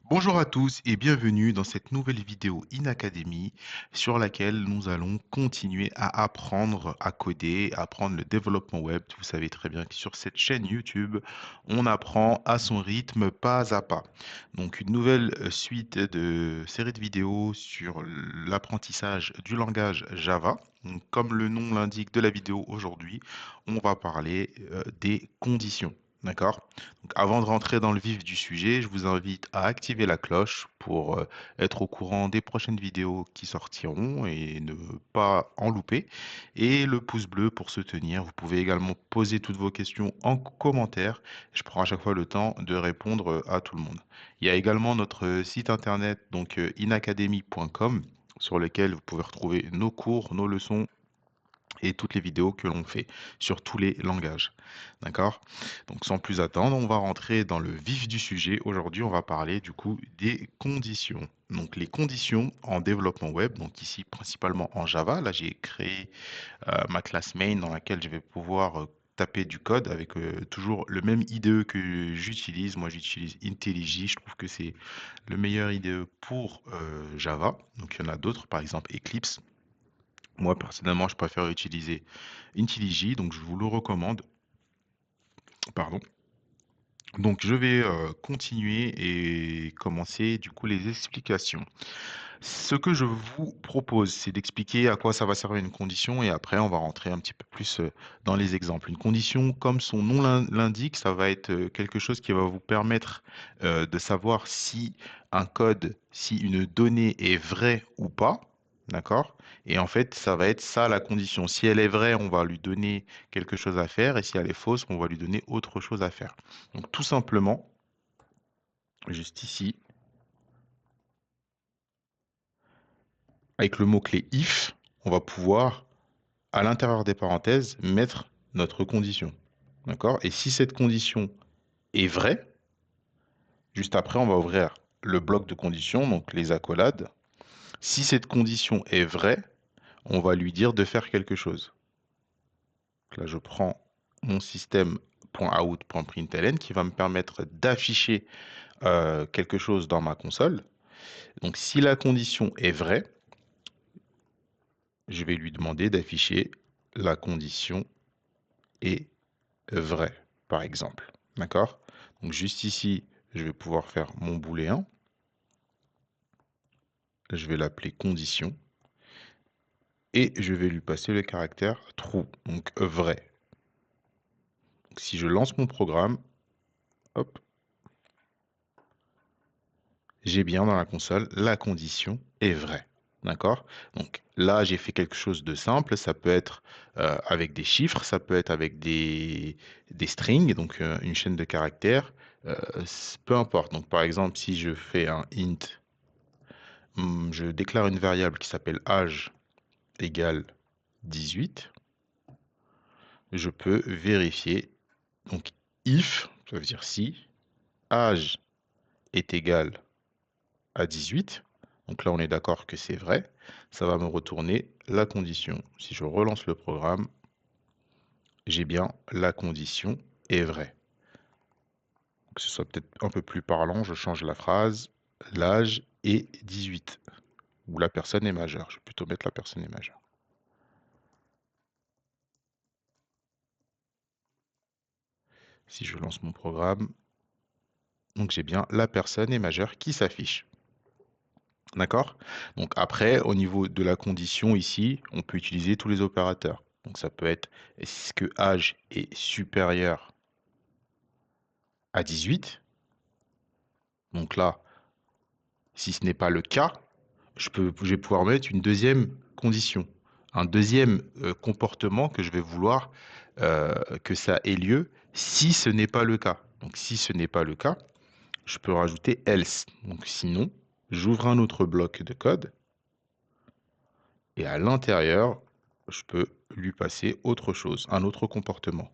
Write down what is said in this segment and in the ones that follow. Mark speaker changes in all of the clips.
Speaker 1: Bonjour à tous et bienvenue dans cette nouvelle vidéo InAcademy sur laquelle nous allons continuer à apprendre à coder, à apprendre le développement web. Vous savez très bien que sur cette chaîne YouTube, on apprend à son rythme, pas à pas. Donc une nouvelle suite de série de vidéos sur l'apprentissage du langage Java. Donc, comme le nom l'indique de la vidéo aujourd'hui, on va parler des conditions. D'accord? Donc, avant de rentrer dans le vif du sujet, je vous invite à activer la cloche pour être au courant des prochaines vidéos qui sortiront et ne pas en louper. Et le pouce bleu pour soutenir. Vous pouvez également poser toutes vos questions en commentaire. Je prends à chaque fois le temps de répondre à tout le monde. Il y a également notre site internet, donc inacademy.com, sur lequel vous pouvez retrouver nos cours, nos leçons et toutes les vidéos que l'on fait sur tous les langages. D'accord? Donc sans plus attendre, on va rentrer dans le vif du sujet. Aujourd'hui, on va parler du coup des conditions. Donc les conditions en développement web, donc ici principalement en Java. Là, j'ai créé ma classe main dans laquelle je vais pouvoir taper du code avec toujours le même IDE que j'utilise. Moi, j'utilise IntelliJ. Je trouve que c'est le meilleur IDE pour Java. Donc il y en a d'autres, par exemple Eclipse. Moi, personnellement, je préfère utiliser IntelliJ, donc je vous le recommande. Pardon. Donc, je vais continuer et commencer du coup les explications. Ce que je vous propose, c'est d'expliquer à quoi ça va servir une condition et après, on va rentrer un petit peu plus dans les exemples. Une condition, comme son nom l'indique, ça va être quelque chose qui va vous permettre de savoir si un code, si une donnée est vraie ou pas. D'accord? Et en fait, ça va être ça la condition. Si elle est vraie, on va lui donner quelque chose à faire et si elle est fausse, on va lui donner autre chose à faire. Donc, tout simplement, juste ici, avec le mot-clé if, on va pouvoir à l'intérieur des parenthèses, mettre notre condition. D'accord? Et si cette condition est vraie, juste après, on va ouvrir le bloc de conditions, donc les accolades. Si cette condition est vraie, on va lui dire de faire quelque chose. Donc là, je prends mon système.out.println qui va me permettre d'afficher quelque chose dans ma console. Donc, si la condition est vraie, je vais lui demander d'afficher la condition est vrai, par exemple. D'accord? Donc juste ici, je vais pouvoir faire mon booléen. Je vais l'appeler condition. Et je vais lui passer le caractère true, donc vrai. Donc, si je lance mon programme, hop, j'ai bien dans la console la condition est vraie. D'accord? Donc là, j'ai fait quelque chose de simple. Ça peut être avec des chiffres, ça peut être avec des strings, donc une chaîne de caractères. Peu importe. Donc par exemple, si je fais un int, je déclare une variable qui s'appelle âge égale 18. Je peux vérifier. Donc if, ça veut dire si, âge est égal à 18. Donc là, on est d'accord que c'est vrai. Ça va me retourner la condition. Si je relance le programme, j'ai bien la condition est vraie. Que ce soit peut-être un peu plus parlant, je change la phrase. L'âge est 18. Ou la personne est majeure. Je vais plutôt mettre la personne est majeure. Si je lance mon programme, donc j'ai bien la personne est majeure qui s'affiche. D'accord? Donc après, au niveau de la condition ici, on peut utiliser tous les opérateurs. Donc ça peut être est-ce que âge est supérieur à 18? Donc là, si ce n'est pas le cas, je vais pouvoir mettre une deuxième condition, un deuxième comportement que je vais vouloir que ça ait lieu si ce n'est pas le cas. Donc si ce n'est pas le cas, je peux rajouter else. Donc sinon, j'ouvre un autre bloc de code et à l'intérieur, je peux lui passer autre chose, un autre comportement.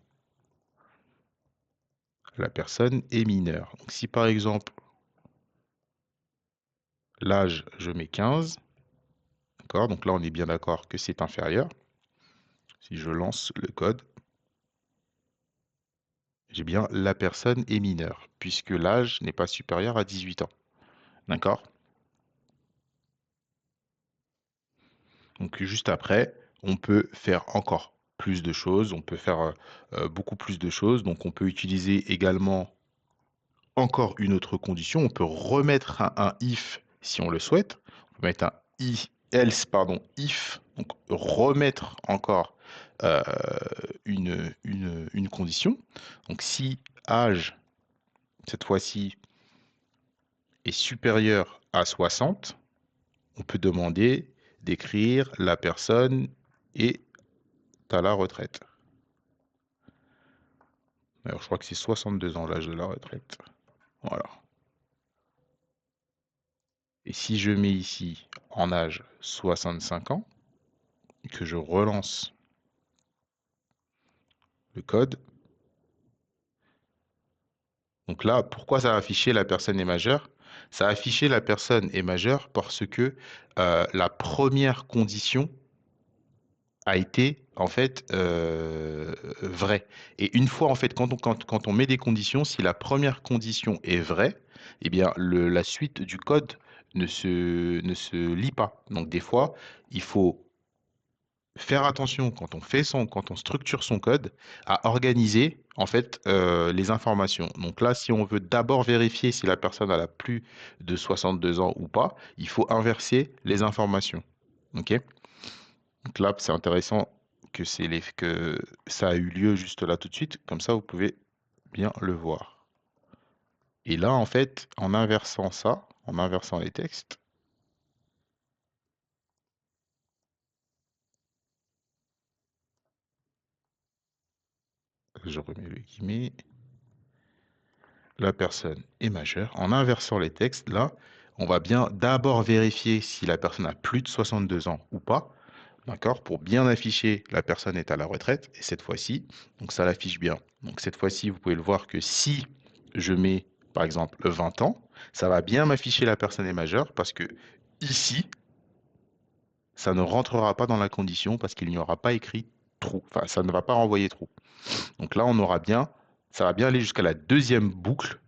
Speaker 1: La personne est mineure. Donc si par exemple, l'âge, je mets 15, d'accord, donc là on est bien d'accord que c'est inférieur. Si je lance le code, j'ai bien la personne est mineure, puisque l'âge n'est pas supérieur à 18 ans. D'accord? Donc juste après, on peut faire encore plus de choses, on peut faire beaucoup plus de choses. Donc on peut utiliser également encore une autre condition, on peut remettre un if si on le souhaite. On peut mettre un else, pardon, if, donc remettre encore euh, une condition. Donc si âge, cette fois-ci, est supérieur à 60, on peut demander d'écrire la personne est à la retraite. Alors, je crois que c'est 62 ans l'âge de la retraite. Voilà. Et si je mets ici en âge 65 ans, et que je relance le code, donc là, pourquoi ça a affiché la personne est majeure? Ça a affiché la personne est majeure parce que la première condition a été en fait vraie. Et une fois en fait, quand on met des conditions, si la première condition est vraie, eh bien la suite du code ne se lit pas. Donc des fois, il faut faire attention quand on structure son code à organiser en fait les informations. Donc là, si on veut d'abord vérifier si la personne a plus de 62 ans ou pas, il faut inverser les informations. OK? Donc là, c'est intéressant que ça a eu lieu juste là tout de suite. Comme ça, vous pouvez bien le voir. Et là, en fait, en inversant ça, en inversant les textes, je remets le guillemet. La personne est majeure. En inversant les textes, là, on va bien d'abord vérifier si la personne a plus de 62 ans ou pas. D'accord? Pour bien afficher, la personne est à la retraite. Et cette fois-ci, donc ça l'affiche bien. Donc cette fois-ci, vous pouvez le voir que si je mets, par exemple, 20 ans, ça va bien m'afficher la personne est majeure parce que ici, ça ne rentrera pas dans la condition parce qu'il n'y aura pas écrit true. Enfin, ça ne va pas renvoyer true. Donc là, on aura bien, ça va bien aller jusqu'à la deuxième boucle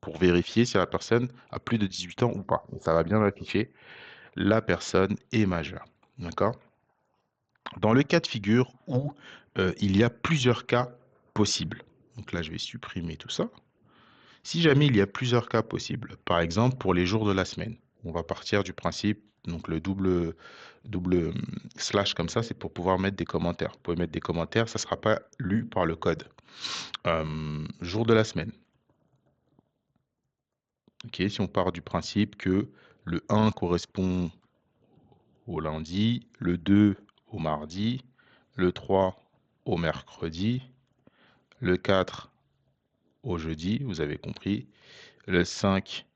Speaker 1: pour vérifier si la personne a plus de 18 ans ou pas. Ça va bien afficher la personne est majeure. D'accord? Dans le cas de figure où il y a plusieurs cas possibles. Donc là, je vais supprimer tout ça. Si jamais il y a plusieurs cas possibles, par exemple pour les jours de la semaine, on va partir du principe, donc le double slash comme ça, c'est pour pouvoir mettre des commentaires. Vous pouvez mettre des commentaires, ça ne sera pas lu par le code. Jour de la semaine. Ok, si on part du principe que le 1 correspond au lundi, le 2 au mardi, le 3 au mercredi, le 4 au jeudi, vous avez compris, le 5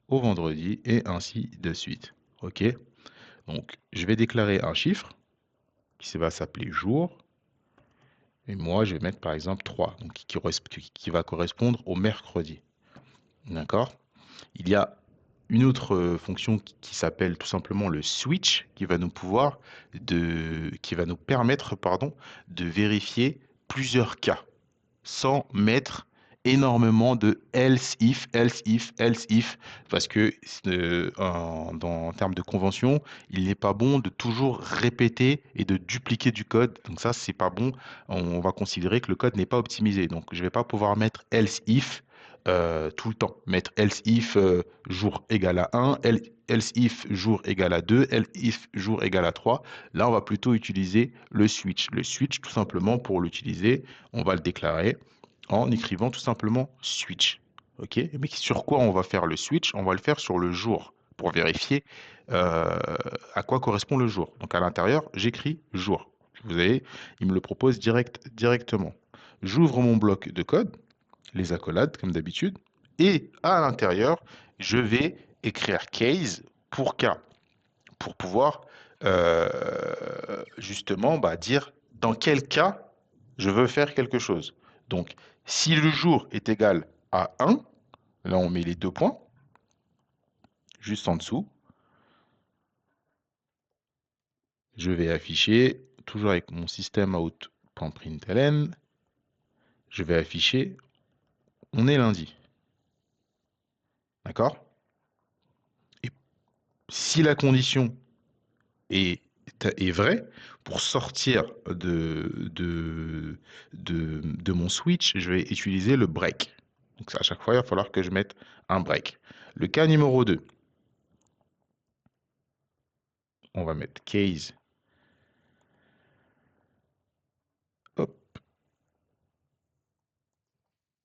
Speaker 1: au vendredi, et ainsi de suite. OK? Donc, je vais déclarer un chiffre qui va s'appeler jour, et moi, je vais mettre par exemple 3, donc qui va correspondre au mercredi. D'accord? Il y a une autre fonction qui s'appelle tout simplement le switch qui va nous permettre, pardon, de vérifier plusieurs cas sans mettre énormément de else if, else if, else if, parce que en termes de convention, il n'est pas bon de toujours répéter et de dupliquer du code. Donc ça, c'est pas bon. On va considérer que le code n'est pas optimisé. Donc je vais pas pouvoir mettre else if tout le temps. Mettre else if jour égal à 1, else if jour égal à 2, else if jour égal à 3. Là, on va plutôt utiliser le switch. Le switch, tout simplement, pour l'utiliser, on va le déclarer en écrivant tout simplement switch. OK? Mais sur quoi on va faire le switch? On va le faire sur le jour pour vérifier euh, à quoi correspond le jour. Donc à l'intérieur, j'écris jour. Vous voyez, il me le propose directement. J'ouvre mon bloc de code, les accolades comme d'habitude, et à l'intérieur, je vais écrire case pour cas, pour pouvoir justement dire dans quel cas je veux faire quelque chose. Donc, si le jour est égal à 1, là on met les deux points, juste en dessous, je vais afficher toujours avec mon système out.println, je vais afficher, on est lundi. D'accord? Et si la condition est vraie, pour sortir de mon switch, je vais utiliser le break. Donc à chaque fois, il va falloir que je mette un break. Le cas numéro 2, on va mettre case. Hop.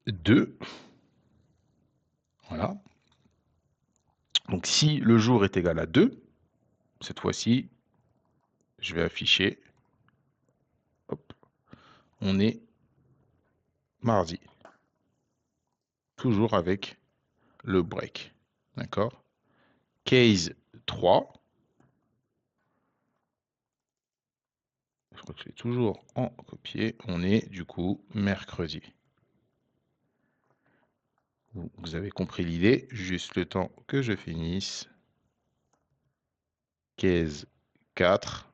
Speaker 1: 2. Voilà. Donc si le jour est égal à 2, cette fois-ci, je vais afficher, hop, on est mardi. Toujours avec le break. D'accord? Case 3. Je crois que je l'ai toujours en copié. On est du coup mercredi. Vous avez compris l'idée. Juste le temps que je finisse. Case 4.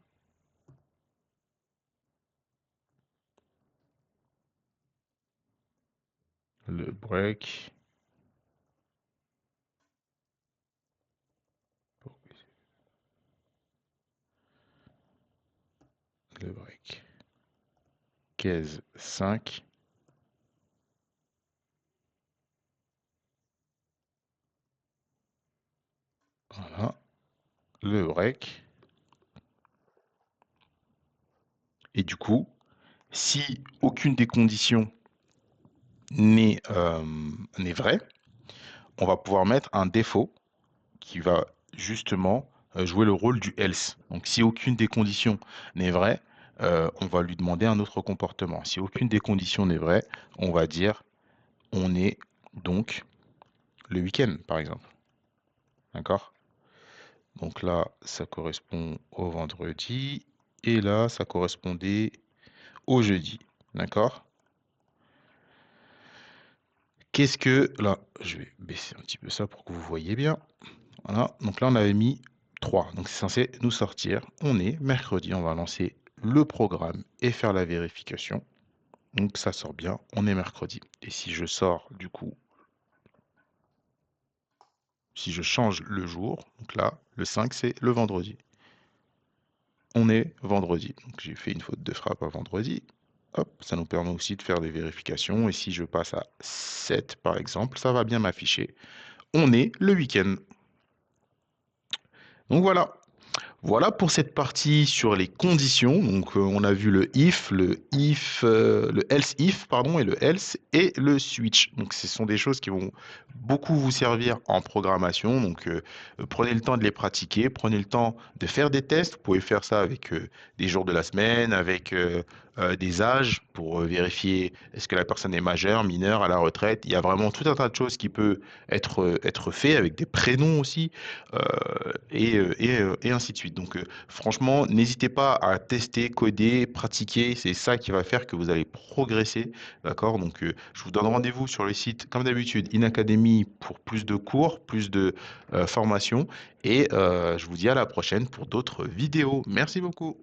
Speaker 1: Le break. Le break. Case 5. Voilà. Le break. Et du coup, si aucune des conditions n'est vraie, on va pouvoir mettre un défaut qui va justement jouer le rôle du else. Donc si aucune des conditions n'est vraie, on va lui demander un autre comportement. Si aucune des conditions n'est vraie, on va dire on est donc le week-end, par exemple. D'accord? Donc là, ça correspond au vendredi. Et là, ça correspondait au jeudi. D'accord? Qu'est-ce que... Là, je vais baisser un petit peu ça pour que vous voyez bien. Voilà, donc là on avait mis 3, donc c'est censé nous sortir. On est mercredi, on va lancer le programme et faire la vérification. Donc ça sort bien, on est mercredi. Et si je sors du coup, si je change le jour, donc là le 5 c'est le vendredi. On est vendredi, donc j'ai fait une faute de frappe à vendredi. Hop, ça nous permet aussi de faire des vérifications. Et si je passe à 7 par exemple, ça va bien m'afficher. On est le week-end. Donc voilà. Voilà pour cette partie sur les conditions. Donc, on a vu le else if, pardon, et le else et le switch. Donc, ce sont des choses qui vont beaucoup vous servir en programmation. Donc, prenez le temps de les pratiquer, prenez le temps de faire des tests. Vous pouvez faire ça avec des jours de la semaine, avec des âges pour vérifier est-ce que la personne est majeure, mineure, à la retraite. Il y a vraiment tout un tas de choses qui peut être fait avec des prénoms aussi et ainsi de suite. Donc, franchement, n'hésitez pas à tester, coder, pratiquer. C'est ça qui va faire que vous allez progresser. D'accord? Donc, je vous donne rendez-vous sur le site, comme d'habitude, InAcademy pour plus de cours, plus de formations. Et je vous dis à la prochaine pour d'autres vidéos. Merci beaucoup.